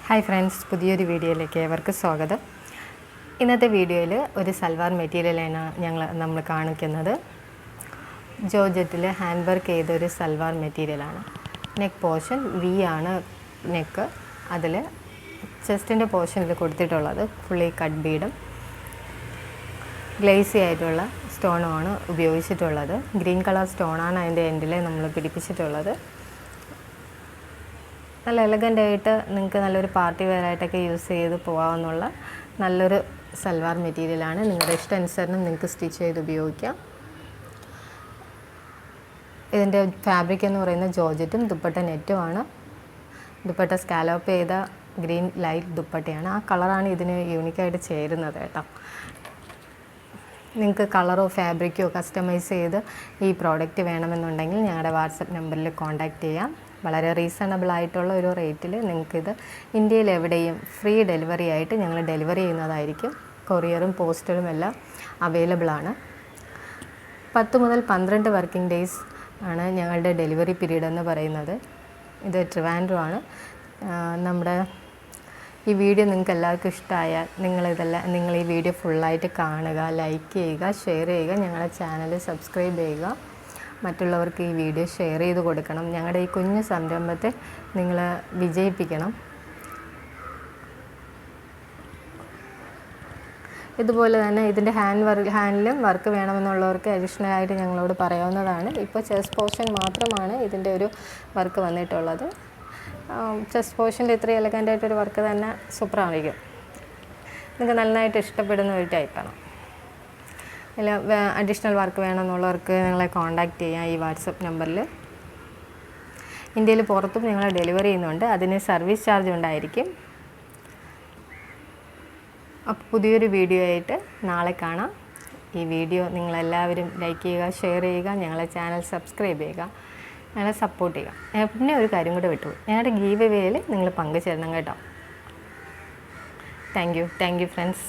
Hi friends, പുതിയൊരു വീഡിയോയിലേക്ക് ഏവർക്കും സ്വാഗതം. ഇന്നത്തെ വീഡിയോയിൽ ഒരു സൽവാർ മെറ്റീരിയലാണ് നമ്മൾ കാണിക്കുന്നത്. ജോർജറ്റിൽ ഹാൻഡ് വർക്ക് ചെയ്തൊരു സൽവാർ മെറ്റീരിയലാണ്. നെക്ക് പോർഷൻ വി ആണ് നെക്ക്. അതിൽ ചെസ്റ്റിൻ്റെ പോർഷനിൽ കൊടുത്തിട്ടുള്ളത് ഫുള്ളി കട്ട് ബീഡും ഗ്ലേസി ആയിട്ടുള്ള സ്റ്റോണുമാണ് ഉപയോഗിച്ചിട്ടുള്ളത്. ഗ്രീൻ കളർ സ്റ്റോണാണ് അതിൻ്റെ എൻഡിൽ നമ്മൾ പിടിപ്പിച്ചിട്ടുള്ളത്. നല്ല എലഗൻ്റായിട്ട് നിങ്ങൾക്ക് നല്ലൊരു പാർട്ടി വെയറായിട്ടൊക്കെ യൂസ് ചെയ്ത് പോകാമെന്നുള്ള നല്ലൊരു സൽവാർ മെറ്റീരിയലാണ്. നിങ്ങളുടെ ഇഷ്ടമനുസരണം നിങ്ങൾക്ക് സ്റ്റിച്ച് ചെയ്ത് ഉപയോഗിക്കാം. ഇതിൻ്റെ ഫാബ്രിക് എന്ന് പറയുന്നത് ജോർജറ്റും ദുപ്പട്ട നെറ്റുമാണ്. ദുപ്പട്ട സ്കാലോപ്പ് ചെയ്ത ഗ്രീൻ ലൈറ്റ് ദുപ്പട്ടയാണ്. ആ കളറാണ് ഇതിന് യൂണിക്കായിട്ട് ചേരുന്നത് കേട്ടോ. നിങ്ങൾക്ക് കളറോ ഫാബ്രിക്കോ കസ്റ്റമൈസ് ചെയ്ത് ഈ പ്രോഡക്റ്റ് വേണമെന്നുണ്ടെങ്കിൽ ഞങ്ങളുടെ വാട്സപ്പ് നമ്പറിൽ കോൺടാക്റ്റ് ചെയ്യാം. വളരെ റീസണബിൾ ആയിട്ടുള്ള ഒരു റേറ്റിൽ നിങ്ങൾക്കിത് ഇന്ത്യയിൽ എവിടെയും ഫ്രീ ഡെലിവറി ആയിട്ട് ഞങ്ങൾ ഡെലിവറി ചെയ്യുന്നതായിരിക്കും. കൊറിയറും പോസ്റ്റലും എല്ലാം അവൈലബിളാണ്. 10 മുതൽ 12 വർക്കിംഗ് ഡേയ്സ് ആണ് ഞങ്ങളുടെ ഡെലിവറി പീരീഡ് എന്ന് പറയുന്നത്. ഇത് ട്രിവാൻഡ്രമാണ്. നമ്മുടെ ഈ വീഡിയോ നിങ്ങൾക്ക് എല്ലാവർക്കും ഇഷ്ടമായാൽ നിങ്ങൾ ഈ വീഡിയോ ഫുള്ളായിട്ട് കാണുക, ലൈക്ക് ചെയ്യുക, ഷെയർ ചെയ്യുക, ഞങ്ങളുടെ ചാനൽ സബ്സ്ക്രൈബ് ചെയ്യുക. മറ്റുള്ളവർക്ക് ഈ വീഡിയോ ഷെയർ ചെയ്ത് കൊടുക്കണം. ഞങ്ങളുടെ ഈ കുഞ്ഞു സംരംഭത്തെ നിങ്ങൾ വിജയിപ്പിക്കണം. ഇതുപോലെ തന്നെ ഇതിൻ്റെ ഹാൻഡിലും വർക്ക് വേണമെന്നുള്ളവർക്ക് അഡീഷണലായിട്ട് ഞങ്ങളോട് പറയാവുന്നതാണ്. ഇപ്പോൾ ചെസ്റ്റ് പോർഷൻ മാത്രമാണ് ഇതിൻ്റെ ഒരു വർക്ക് വന്നിട്ടുള്ളത്. ചെസ്റ്റ് പോർഷൻ്റെ ഇത്രയും എലഗൻ്റായിട്ടൊരു വർക്ക് തന്നെ സൂപ്പറായിരിക്കും. നിങ്ങൾക്ക് നന്നായിട്ട് ഇഷ്ടപ്പെടുന്ന ഒരു ടൈപ്പാണ്. ഇല്ല, അഡീഷണൽ വർക്ക് വേണമെന്നുള്ളവർക്ക് നിങ്ങളെ കോൺടാക്റ്റ് ചെയ്യാം ഈ വാട്സപ്പ് നമ്പറിൽ. ഇന്ത്യയിൽ പുറത്തും ഞങ്ങൾ ഡെലിവറി ചെയ്യുന്നുണ്ട്. അതിന് സർവീസ് ചാർജ് ഉണ്ടായിരിക്കും. അപ്പോൾ പുതിയൊരു വീഡിയോ ആയിട്ട് നാളെ കാണാം. ഈ വീഡിയോ നിങ്ങളെല്ലാവരും ലൈക്ക് ചെയ്യുക, ഷെയർ ചെയ്യുക, ഞങ്ങളെ ചാനൽ സബ്സ്ക്രൈബ് ചെയ്യുക, ഞങ്ങളെ സപ്പോർട്ട് ചെയ്യുക. പിന്നെ ഒരു കാര്യം കൂടെ വിട്ടു, ഞങ്ങളുടെ ഗീവ് അവേയിൽ നിങ്ങൾ പങ്കുചേരണം കേട്ടോ. Thank you friends.